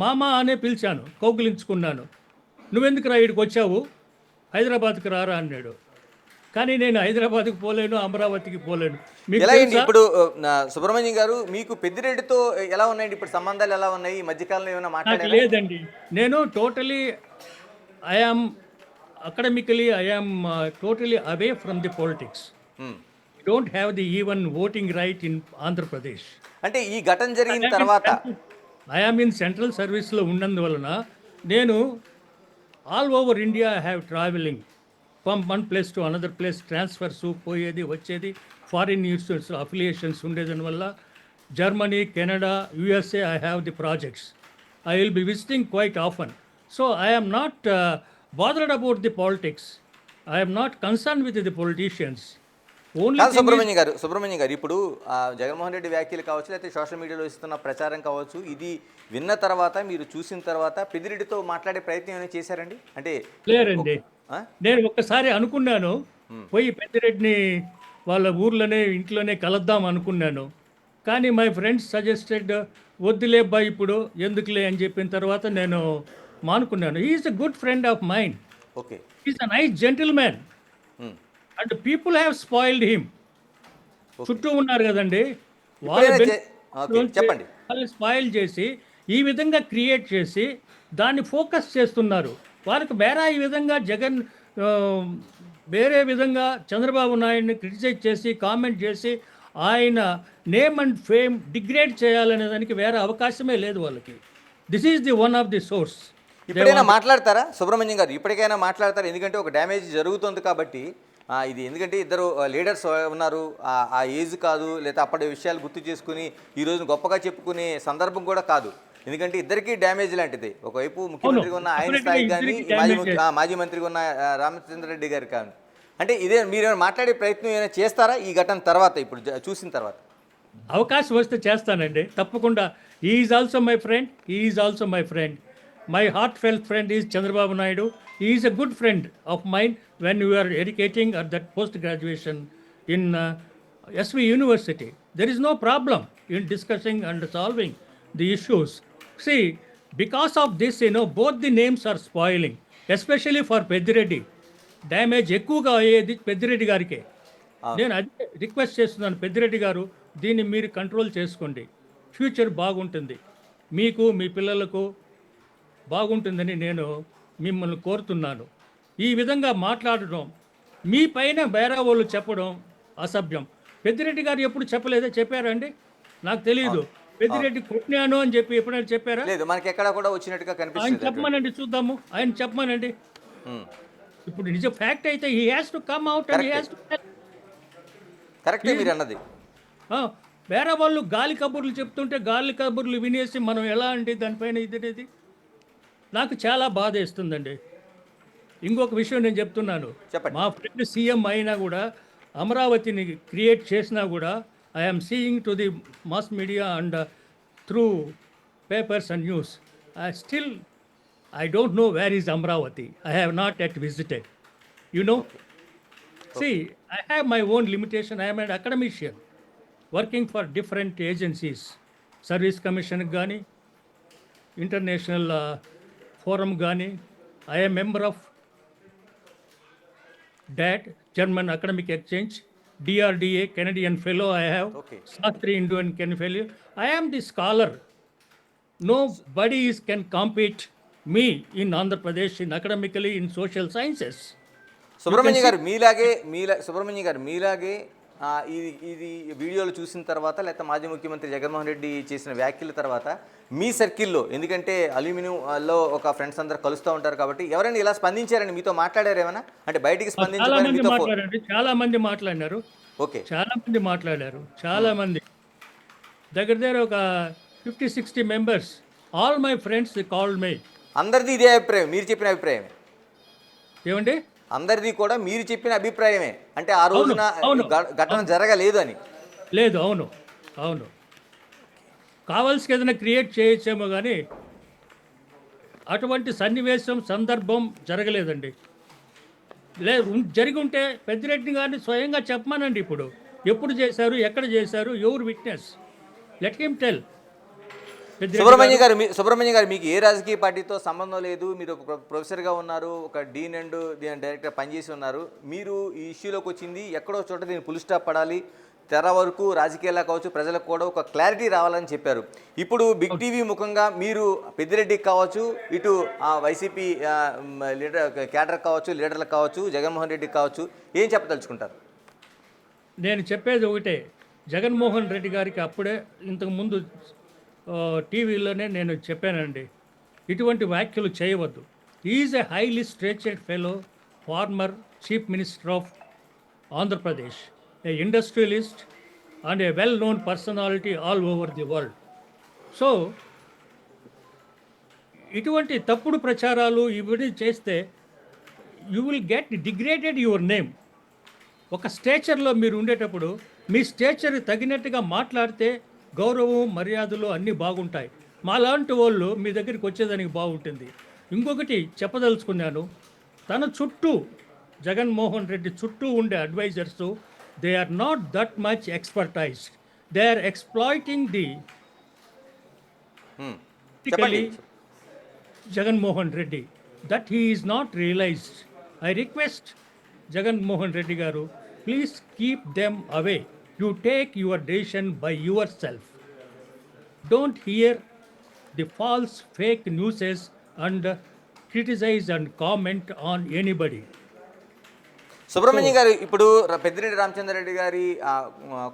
మామ అనే పిలిచాను, కౌగిలించుకున్నాను. నువ్వెందుకు రా ఇక్కడికి వచ్చావు, హైదరాబాద్కి రారా అన్నాడు. కానీ నేను హైదరాబాద్కి పోలేను, అమరావతికి పోలేను. ఎలాగండి ఇప్పుడు సుబ్రహ్మణ్యం గారు, మీకు పెద్దిరెడ్డితో ఎలా ఉన్నాయండి ఇప్పుడు సంబంధాలు, ఎలా ఉన్నాయి ఈ మధ్యకాలంలో, ఏమైనా మాట్లాడారా? లేదండి, నేను totally I am academically I am totally away from the politics. Don't have the even voting right in Andhra Pradesh. అంటే ఈ ఘటన జరిగిన తర్వాత I am in central service లో ఉన్నందువలన నేను all over India I have travelling from one place to another place, transfers పోయేది వచ్చేది, ఫారిన్ ఇన్స్టిట్యూట్స్ అఫిలియేషన్స్ ఉండేదాని వల్ల Germany, Canada, USA I have the projects. I will be visiting quite often. So I am not bothered about the politics. I am not concerned with the politicians. Subrahmanyam గారు ఇప్పుడు జగన్మోహన్ రెడ్డి వ్యాఖ్యలు కావచ్చు, లేకపోతే social మీడియాలో ఇస్తున్న ప్రచారం కావచ్చు, ఇది విన్న తర్వాత, మీరు చూసిన తర్వాత పెద్దిరెడ్డితో మాట్లాడే ప్రయత్నం ఏమైనా చేశారండి? అంటే లేరండి, నేను ఒక్కసారి అనుకున్నాను, పోయి పెద్దిరెడ్డిని వాళ్ళ ఊర్లోనే ఇంట్లోనే కలుద్దాం అనుకున్నాను. కానీ మై ఫ్రెండ్స్ సజెస్టెడ్, వద్దులే అబ్బాయి ఇప్పుడు ఎందుకులే అని చెప్పిన తర్వాత నేను మానుకున్నాను. Is a good friend of mine. Okay. Is a nice gentleman and people have spoiled him. చుట్టూ ఉన్నారు కదండి, చెప్పండి, వాళ్ళు స్పాయిల్ చేసి ఈ విధంగా క్రియేట్ చేసి దాన్ని ఫోకస్ చేస్తున్నారు. వాళ్ళకి వేరే ఈ విధంగా జగన్ వేరే విధంగా చంద్రబాబు నాయుడిని క్రిటిసైజ్ చేసి కామెంట్ చేసి ఆయన నేమ్ అండ్ ఫేమ్ డిగ్రేడ్ చేయాలనే దానికి వేరే అవకాశమే లేదు వాళ్ళకి. This is the one of the source. ఇప్పుడైనా మాట్లాడతారా సుబ్రహ్మణ్యం గారు? ఇప్పటికైనా మాట్లాడతారు, ఎందుకంటే ఒక డ్యామేజ్ జరుగుతుంది కాబట్టి. ఇది ఎందుకంటే ఇద్దరు లీడర్స్ ఉన్నారు, ఆ ఏజ్ కాదు, లేదా అప్పటి విషయాలు గుర్తు చేసుకుని ఈ రోజు గొప్పగా చెప్పుకునే సందర్భం కూడా కాదు. ఎందుకంటే ఇద్దరికీ డ్యామేజ్ లాంటిది. ఒకవైపు ముఖ్యమంత్రిగా ఉన్న ఆయన స్థాయి కానీ, మాజీ మంత్రిగా ఉన్న రామచంద్రారెడ్డి గారు కానీ. అంటే ఇదే మీరు మాట్లాడే ప్రయత్నం ఏమైనా చేస్తారా ఈ ఘటన తర్వాత, ఇప్పుడు చూసిన తర్వాత? అవకాశం వస్తే చేస్తానండి, తప్పకుండా. He is also my friend, he is also my friend. My heartfelt friend is Chandrababu Naidu. He is a good friend of mine when we were educating at that post-graduation in SV University. There is no problem in discussing and solving the issues. See, because of this, both the names are spoiling, especially for Peddireddy. Damage ఎక్కువగా అయ్యేది పెద్దిరెడ్డి గారికే. నేను అది request చేస్తున్నాను, పెద్దిరెడ్డి గారు దీన్ని మీరు control చేసుకోండి, ఫ్యూచర్ బాగుంటుంది, మీకు మీ పిల్లలకు బాగుంటుందని నేను మిమ్మల్ని కోరుతున్నాను. ఈ విధంగా మాట్లాడడం మీ పైన వేరే వాళ్ళు చెప్పడం అసభ్యం. పెద్దిరెడ్డి గారు ఎప్పుడు చెప్పలేదా? చెప్పారండి? నాకు తెలియదు. పెద్దిరెడ్డి కొట్టినాను అని చెప్పి ఎప్పుడైనా చెప్పారా? లేదు, మనకి ఎక్కడ కూడా వచ్చినట్టుగా ఆయన కనిపిస్తుంది. చెప్పమనండి, చూద్దాము. ఆయన చెప్పమనండి. ఉమ్. ఇప్పుడు నిజం ఫ్యాక్ట్ అయితే he has to come out and he has to కరెక్టే మీరు అన్నది. వేరే వాళ్ళు గాలి కబుర్లు చెప్తుంటే గాలి కబుర్లు వినేసి మనం ఎలా అండి దానిపైన ఇది నాకు చాలా బాధ వేస్తుందండి. ఇంకొక విషయం నేను చెప్తున్నాను. చెప్పండి. మా ఫ్రెండ్ సీఎం అయినా కూడా అమరావతిని క్రియేట్ చేసినా కూడా I'm seeing to the mass media and through papers and news. I don't know where is Amravati. I have not yet visited. You know? See, I have my own limitation. I am an academician working for different agencies. Service Commission Gani, International Forum Gani. I am member of DAT, German Academic Exchange, DRDA, Canadian Fellow I have, Okay. Shastri Indian Canadian Fellow. I am the scholar. Nobody can compete me in Andhra Pradesh in academically in social sciences. Subrahmanya గారు మీలాగే ఇది వీడియోలు చూసిన తర్వాత, లేకపోతే మాజీ ముఖ్యమంత్రి జగన్మోహన్ రెడ్డి చేసిన వ్యాఖ్యల తర్వాత మీ సర్కిల్లో, ఎందుకంటే అల్యూమినియంలో ఒక ఫ్రెండ్స్ అందరూ కలుస్తూ ఉంటారు కాబట్టి, ఎవరైనా ఇలా స్పందించారని మీతో మాట్లాడారు ఏమైనా? అంటే బయటికి చాలా స్పందించడానికి మంది మీతో మాట్లాడారు. చాలా మంది మాట్లాడినారు. ఓకే. చాలా మంది దగ్గర ఒక 50-60 members. All my friends they called me. అందరిది ఇదే అభిప్రాయం, మీరు చెప్పిన అభిప్రాయమే ఏమండి? అందరిది కూడా మీరు చెప్పిన అభిప్రాయమే, అంటే ఆ రోజున అవును. ఘటన జరగలేదు అని. లేదు, అవును కావాల్సి ఏదైనా క్రియేట్ చేయొచ్చేమో కానీ అటువంటి సన్నివేశం సందర్భం జరగలేదండి. జరిగి ఉంటే పెద్దిరెడ్డి గారిని స్వయంగా చెప్పమానండి. ఇప్పుడు ఎప్పుడు చేశారు, ఎక్కడ చేశారు, ఎవరు witness, let him tell. Subrahmanya గారు మీకు ఏ రాజకీయ పార్టీతో సంబంధం లేదు, మీరు ఒక ప్రొఫెసర్గా ఉన్నారు, ఒక డీన్ అండ్ డైరెక్టర్ పనిచేసి ఉన్నారు. మీరు ఈ ఇష్యూలోకి వచ్చింది ఎక్కడో చోట దీన్ని ఫుల్ స్టాప్ పడాలి, తెర వరకు రాజకీయాల్లో కావచ్చు ప్రజలకు కూడా ఒక క్లారిటీ రావాలని చెప్పారు. ఇప్పుడు బిగ్ టీవీ ముఖంగా మీరు పెద్దిరెడ్డికి కావచ్చు, ఇటు వైసీపీ లీడర్ క్యాడర్ కావచ్చు, లీడర్లకు కావచ్చు, జగన్మోహన్ రెడ్డికి కావచ్చు, ఏం చెప్పదలుచుకుంటారు? నేను చెప్పేది ఒకటే, జగన్మోహన్ రెడ్డి గారికి అప్పుడే ఇంతకుముందు టీవీలోనే నేను చెప్పానండి, ఇటువంటి వ్యాఖ్యలు చేయవద్దు. Is a highly statured fellow, former chief minister of Andhra Pradesh, a industrialist and a well known personality all over the world. So ఇటువంటి తప్పుడు ప్రచారాలు ఇవన్నీ చేస్తే you will get degraded your name. ఒక స్టేచర్లో మీరు ఉండేటప్పుడు మీ స్టేచర్ తగినట్టుగా మాట్లాడితే గౌరవం, మర్యాదలు అన్నీ బాగుంటాయి. మాలాంటి వాళ్ళు మీ దగ్గరికి వచ్చేదానికి బాగుంటుంది. ఇంకొకటి చెప్పదలుచుకున్నాను, తన చుట్టూ జగన్మోహన్ రెడ్డి చుట్టూ ఉండే advisers, they are not that much expertised, they are exploiting the Jaganmohan Reddy, that he is not realised. I request Jaganmohan Reddy గారు, please keep them away. You take your decision by yourself. Don't hear the false fake newses and criticize and comment on anybody. Subrahmanya గారు, ఇప్పుడు పెద్దిరెడ్డి రామచంద్రారెడ్డి గారి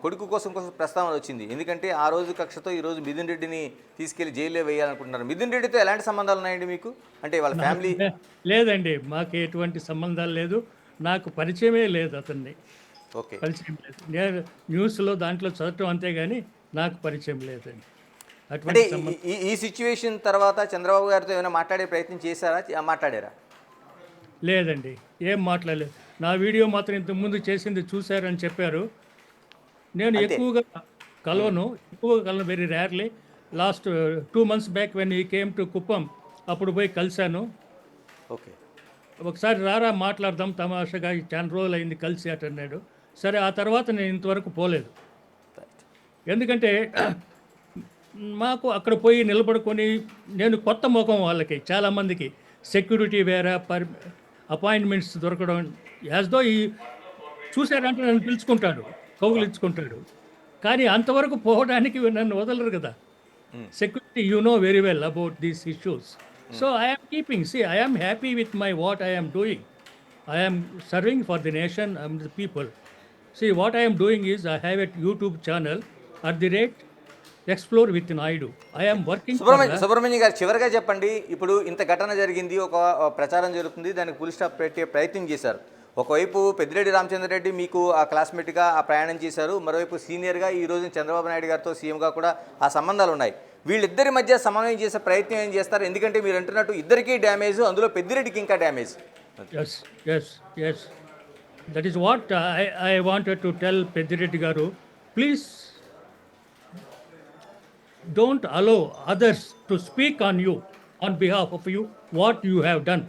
కొడుకు కోసం ప్రస్తావన వచ్చింది. ఎందుకంటే ఆ రోజు కక్షతో ఈ రోజు మిథున్ రెడ్డిని తీసుకెళ్లి జైల్లో వేయాలనుకుంటున్నారు. మిథున్ రెడ్డితో ఎలాంటి సంబంధాలు ఉన్నాయండి మీకు? అంటే వాళ్ళ ఫ్యామిలీ? లేదండి, మాకు ఎటువంటి సంబంధాలు లేదు, నాకు పరిచయమే లేదు అతన్ని. ఓకే. పరిచయం లేదు. నేను న్యూస్లో దాంట్లో చదవటం అంతే కానీ నాకు పరిచయం లేదండి. అంటే ఈ సిచ్యువేషన్ తర్వాత చంద్రబాబు గారితో ఏమైనా మాట్లాడే ప్రయత్నం చేశారా, మాట్లాడారా? లేదండి, ఏం మాట్లాడలేదు. నా వీడియో మాత్రం ఇంతకుముందు చేసింది చూశారని చెప్పారు. నేను ఎక్కువగా కలవను very rarely. Last 2 months back when he came to Kuppam, అప్పుడు పోయి కలిశాను. ఓకే. ఒకసారి రారా మాట్లాడదాం తమాషగా, చాలా రోజులు అయింది కలిసి అన్నాడు. సరే, ఆ తర్వాత నేను ఇంతవరకు పోలేదు. ఎందుకంటే మాకు అక్కడ పోయి నిలబడుకొని, నేను కొత్త ముఖం వాళ్ళకి చాలామందికి, సెక్యూరిటీ వేరే, అపాయింట్మెంట్స్ దొరకడం, యాజ్ దో ఈ చూశారంటే నన్ను పిలుచుకుంటాడు, కౌగులించుకుంటాడు. కానీ అంతవరకు పోవడానికి నన్ను వదలరు కదా. Security you know very well about these issues. So I'm keeping, I'm happy with my what I'm doing. I'm serving for the nation and the people. What I'm doing is I have a YouTube channel @Explore with Naidu. I'm working. Subrahmanyam గారు, చివరిగా చెప్పండి, ఇప్పుడు ఇంత ఘటన జరిగింది, ఒక ప్రచారం జరుగుతుంది, దానికి ఫుల్ స్టాప్ పెట్టే ప్రయత్నం చేశారు. ఒకవైపు పెద్దిరెడ్డి రామచంద్రారెడ్డి మీకు ఆ క్లాస్మేట్గా ఆ ప్రయాణం చేశారు, మరోవైపు సీనియర్గా ఈ రోజు చంద్రబాబు నాయుడు గారితో సీఎంగా కూడా ఆ సంబంధాలు ఉన్నాయి. వీళ్ళిద్దరి మధ్య సమన్వయం చేసే ప్రయత్నం ఏం చేస్తారు? ఎందుకంటే మీరు అంటున్నట్టు ఇద్దరికీ డ్యామేజ్, అందులో పెద్దిరెడ్డికి ఇంకా damage. Yes. That is what I wanted to tell Peddireddy Garu. Please don't allow others to speak on you, on behalf of you, what you have done.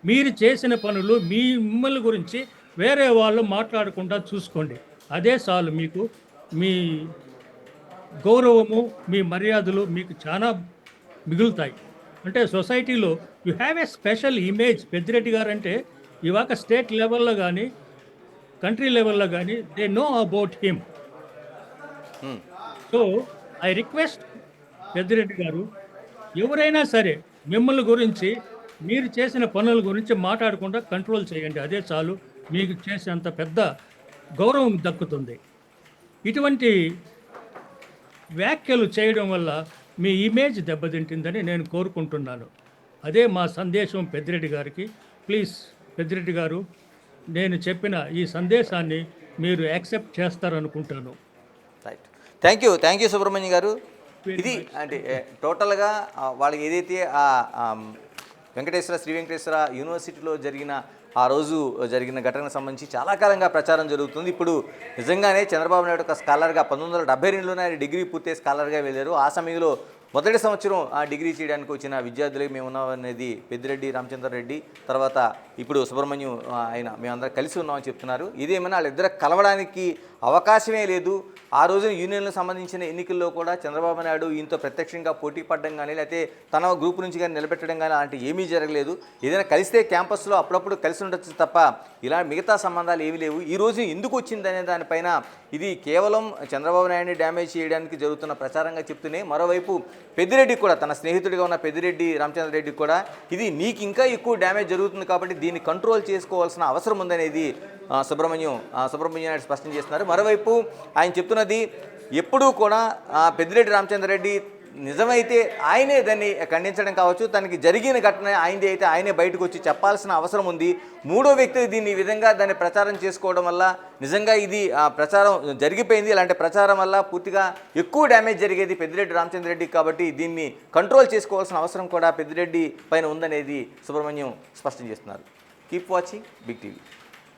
మీరు చేసిన పనులు మిమ్మల్ని గురించి వేరే వాళ్ళు మాట్లాడకుండా చూసుకోండి. అదే చాలు. మీకు మీ గౌరవము, మీ మర్యాదలు మీకు చాలా మిగులుతాయి. అంటే సొసైటీలో you have a special image. Peddireddy గారు అంటే ఇవాక స్టేట్ లెవెల్లో కానీ కంట్రీ లెవెల్లో కానీ they know about him. So I request Peddireddy గారు, ఎవరైనా సరే మిమ్మల్ని గురించి, మీరు చేసిన పనుల గురించి మాట్లాడకుండా కంట్రోల్ చేయండి. అదే చాలు, మీకు చేసేంత పెద్ద గౌరవం దక్కుతుంది. ఇటువంటి వ్యాఖ్యలు చేయడం వల్ల మీ ఇమేజ్ దెబ్బతింటుందని నేను కోరుకుంటున్నాను. అదే మా సందేశం పెద్దిరెడ్డి గారికి. ప్లీజ్ పెద్దిరెడ్డి గారు, నేను చెప్పిన ఈ సందేశాన్ని మీరు యాక్సెప్ట్ చేస్తారనుకుంటాను. రైట్, థ్యాంక్ యూ సుబ్రహ్మణ్యం గారు. ఇది అంటే టోటల్గా వాళ్ళకి ఏదైతే శ్రీ వెంకటేశ్వర యూనివర్సిటీలో జరిగిన ఆ రోజు జరిగిన ఘటనకు సంబంధించి చాలా కాలంగా ప్రచారం జరుగుతుంది. ఇప్పుడు నిజంగానే చంద్రబాబు నాయుడు ఒక స్కాలర్గా 1972లోనే ఆయన డిగ్రీ పూర్తి స్కాలర్గా వెళ్ళారు. ఆ సమయంలో మొదటి సంవత్సరం ఆ డిగ్రీ చేయడానికి వచ్చిన విద్యార్థులకి మేము ఉన్నామనేది పెద్దిరెడ్డి రామచంద్రారెడ్డి, తర్వాత ఇప్పుడు సుబ్రహ్మణ్యం ఆయన మేమందరం కలిసి ఉన్నామని చెప్తున్నారు. ఇదేమైనా వాళ్ళిద్దరు కలవడానికి అవకాశమే లేదు. ఆ రోజున యూనియన్లకు సంబంధించిన ఎన్నికల్లో కూడా చంద్రబాబు నాయుడు ఈయనతో ప్రత్యక్షంగా పోటీ పడడం కానీ, లేకపోతే తన గ్రూప్ నుంచి కానీ నిలబెట్టడం కానీ అలాంటి ఏమీ జరగలేదు. ఏదైనా కలిస్తే క్యాంపస్లో అప్పుడప్పుడు కలిసి ఉండొచ్చు తప్ప ఇలా మిగతా సంబంధాలు ఏమీ లేవు. ఈ రోజు ఎందుకు వచ్చిందనే దానిపైన ఇది కేవలం చంద్రబాబు నాయుడిని డ్యామేజ్ చేయడానికి జరుగుతున్న ప్రచారంగా చెప్తూనే, మరోవైపు పెద్దిరెడ్డి కూడా, తన స్నేహితుడిగా ఉన్న పెద్దిరెడ్డి రామచంద్రారెడ్డి కూడా ఇది నీకు ఇంకా ఎక్కువ డ్యామేజ్ జరుగుతుంది కాబట్టి దీన్ని కంట్రోల్ చేసుకోవాల్సిన అవసరం ఉందనేది సుబ్రహ్మణ్యం నాయుడు స్పష్టం చేస్తున్నారు. మరోవైపు ఆయన చెప్తున్నది, ఎప్పుడూ కూడా పెద్దిరెడ్డి రామచంద్రారెడ్డి నిజమైతే ఆయనే దాన్ని ఖండించడం కావచ్చు, తనకి జరిగిన ఘటన ఆయనది అయితే ఆయనే బయటకు వచ్చి చెప్పాల్సిన అవసరం ఉంది. మూడో వ్యక్తి దీన్ని ఈ విధంగా దాన్ని ప్రచారం చేసుకోవడం వల్ల నిజంగా ఇది ప్రచారం జరిగిపోయింది. ఇలాంటి ప్రచారం వల్ల పూర్తిగా ఎక్కువ డ్యామేజ్ జరిగేది పెద్దిరెడ్డి రామచంద్రారెడ్డి కాబట్టి దీన్ని కంట్రోల్ చేసుకోవాల్సిన అవసరం కూడా పెద్దిరెడ్డి పైన ఉందనేది సుబ్రహ్మణ్యం స్పష్టం చేస్తున్నారు. Keep watching Big TV.